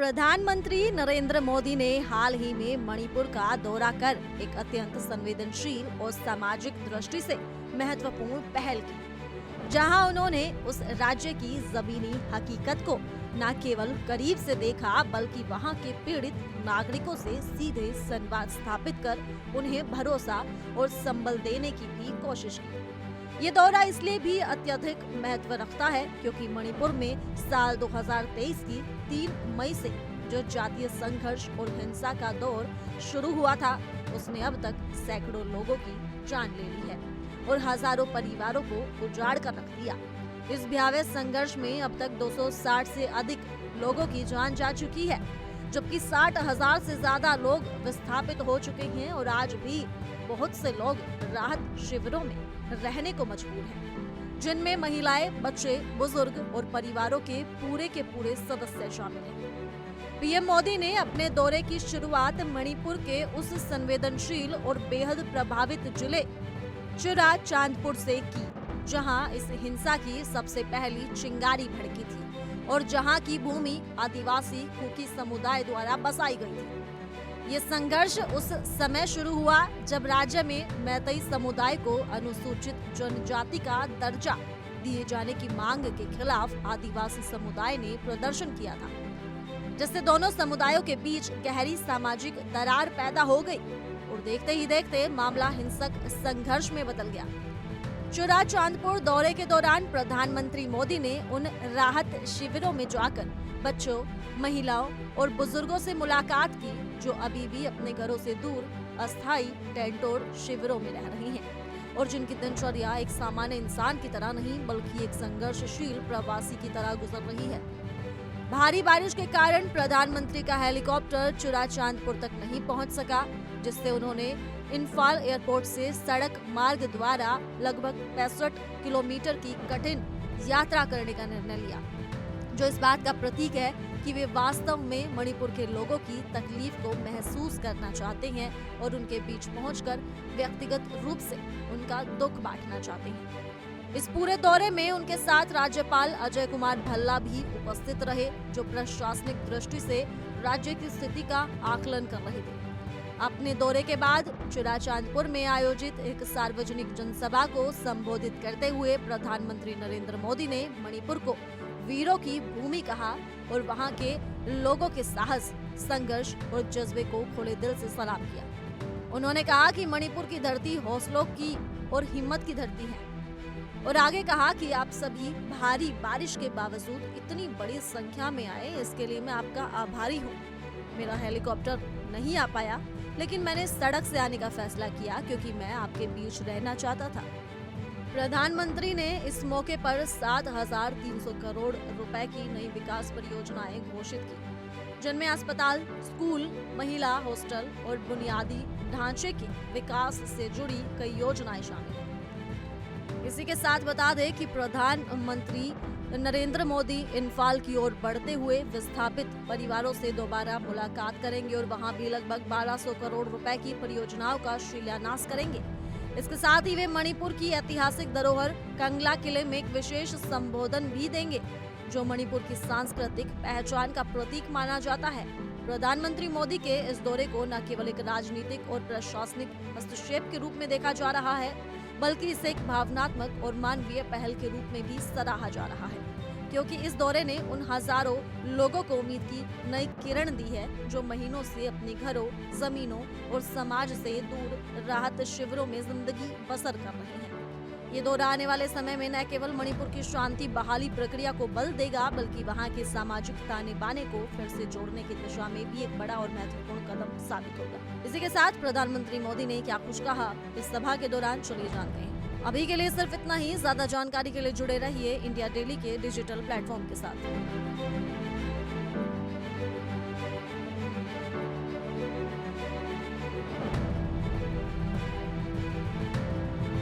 प्रधानमंत्री नरेंद्र मोदी ने हाल ही में मणिपुर का दौरा कर एक अत्यंत संवेदनशील और सामाजिक दृष्टि से महत्वपूर्ण पहल की, जहां उन्होंने उस राज्य की जमीनी हकीकत को न केवल करीब से देखा बल्कि वहां के पीड़ित नागरिकों से सीधे संवाद स्थापित कर उन्हें भरोसा और संबल देने की भी कोशिश की। ये दौरा इसलिए भी अत्यधिक महत्व रखता है क्योंकि मणिपुर में साल 2023 की 3 मई से जो जातीय संघर्ष और हिंसा का दौर शुरू हुआ था, उसने अब तक सैकड़ों लोगों की जान ले ली है और हजारों परिवारों को उजाड़ कर रख दिया। इस भयावह संघर्ष में अब तक 260 से अधिक लोगों की जान जा चुकी है, जबकि 60,000 से ज्यादा लोग विस्थापित हो चुके हैं और आज भी बहुत से लोग राहत शिविरों में रहने को मजबूर हैं, जिनमें महिलाएं, बच्चे, बुजुर्ग और परिवारों के पूरे सदस्य शामिल हैं। पीएम मोदी ने अपने दौरे की शुरुआत मणिपुर के उस संवेदनशील और बेहद प्रभावित जिले चुराचांदपुर से की, जहां इस हिंसा की सबसे पहली चिंगारी भड़की थी और जहां की भूमि आदिवासी कुकी समुदाय द्वारा बसाई गई थी। ये संघर्ष उस समय शुरू हुआ जब राज्य में मैतेई समुदाय को अनुसूचित जनजाति का दर्जा दिए जाने की मांग के खिलाफ आदिवासी समुदाय ने प्रदर्शन किया था, जिससे दोनों समुदायों के बीच गहरी सामाजिक दरार पैदा हो गई और देखते ही देखते मामला हिंसक संघर्ष में बदल गया। चुराचांदपुर दौरे के दौरान प्रधानमंत्री मोदी ने उन राहत शिविरों में जाकर बच्चों, महिलाओं और बुजुर्गों से मुलाकात की जो अभी भी अपने घरों से दूर अस्थायी टेंट और शिविरों में रह रही हैं और जिनकी दिनचर्या एक सामान्य इंसान की तरह नहीं बल्कि एक संघर्षशील प्रवासी की तरह गुजर रही है। भारी बारिश के कारण प्रधानमंत्री का हेलीकॉप्टर चुराचांदपुर तक नहीं पहुंच सका, जिससे उन्होंने इम्फाल एयरपोर्ट से सड़क मार्ग द्वारा लगभग 65 किलोमीटर की कठिन यात्रा करने का निर्णय लिया, जो इस बात का प्रतीक है कि वे वास्तव में मणिपुर के लोगों की तकलीफ को महसूस करना चाहते हैं और उनके बीच पहुंचकर व्यक्तिगत रूप से उनका दुख बांटना चाहते हैं। इस पूरे दौरे में उनके साथ राज्यपाल अजय कुमार भल्ला भी उपस्थित रहे, जो प्रशासनिक दृष्टि से राज्य की स्थिति का आकलन कर रहे थे। अपने दौरे के बाद चुराचांदपुर में आयोजित एक सार्वजनिक जनसभा को संबोधित करते हुए प्रधानमंत्री नरेंद्र मोदी ने मणिपुर को वीरों की भूमि कहा और वहां के लोगों के साहस, संघर्ष और जज्बे को खुले दिल से सलाम किया। उन्होंने कहा कि मणिपुर की धरती हौसलों की और हिम्मत की धरती है और आगे कहा कि आप सभी भारी बारिश के बावजूद इतनी बड़ी संख्या में आए, इसके लिए मैं आपका आभारी हूँ। मेरा हेलीकॉप्टर नहीं आ पाया, लेकिन मैंने सड़क से आने का फैसला किया क्योंकि मैं आपके बीच रहना चाहता था। प्रधानमंत्री ने इस मौके पर 7,300 करोड़ रुपए की नई विकास परियोजनाएं घोषित की, जिनमें अस्पताल, स्कूल, महिला हॉस्टल और बुनियादी ढांचे के विकास से जुड़ी कई योजनाएं शामिल हैं। इसी के साथ बता दें कि प्रधानमंत्री नरेंद्र मोदी इम्फाल की ओर बढ़ते हुए विस्थापित परिवारों से दोबारा मुलाकात करेंगे और वहां भी लगभग 1200 करोड़ रुपए की परियोजनाओं का शिलान्यास करेंगे। इसके साथ ही वे मणिपुर की ऐतिहासिक धरोहर कंगला किले में एक विशेष संबोधन भी देंगे, जो मणिपुर की सांस्कृतिक पहचान का प्रतीक माना जाता है। प्रधानमंत्री मोदी के इस दौरे को न केवल एक राजनीतिक और प्रशासनिक हस्तक्षेप के रूप में देखा जा रहा है, बल्कि इसे एक भावनात्मक और मानवीय पहल के रूप में भी सराहा जा रहा है, क्योंकि इस दौरे ने उन हजारों लोगों को उम्मीद की नई किरण दी है जो महीनों से अपने घरों, जमीनों और समाज से दूर राहत शिविरों में जिंदगी बसर कर रहे हैं। ये दौरा आने वाले समय में न केवल मणिपुर की शांति बहाली प्रक्रिया को बल देगा, बल्कि वहां के सामाजिक ताने बाने को फिर से जोड़ने की दिशा में भी एक बड़ा और महत्वपूर्ण कदम साबित होगा। इसी के साथ प्रधानमंत्री मोदी ने क्या कुछ कहा इस सभा के दौरान, चलिए जानते हैं। अभी के लिए सिर्फ इतना ही। ज्यादा जानकारी के लिए जुड़े रहिए इंडिया डेली के डिजिटल प्लेटफॉर्म के साथ।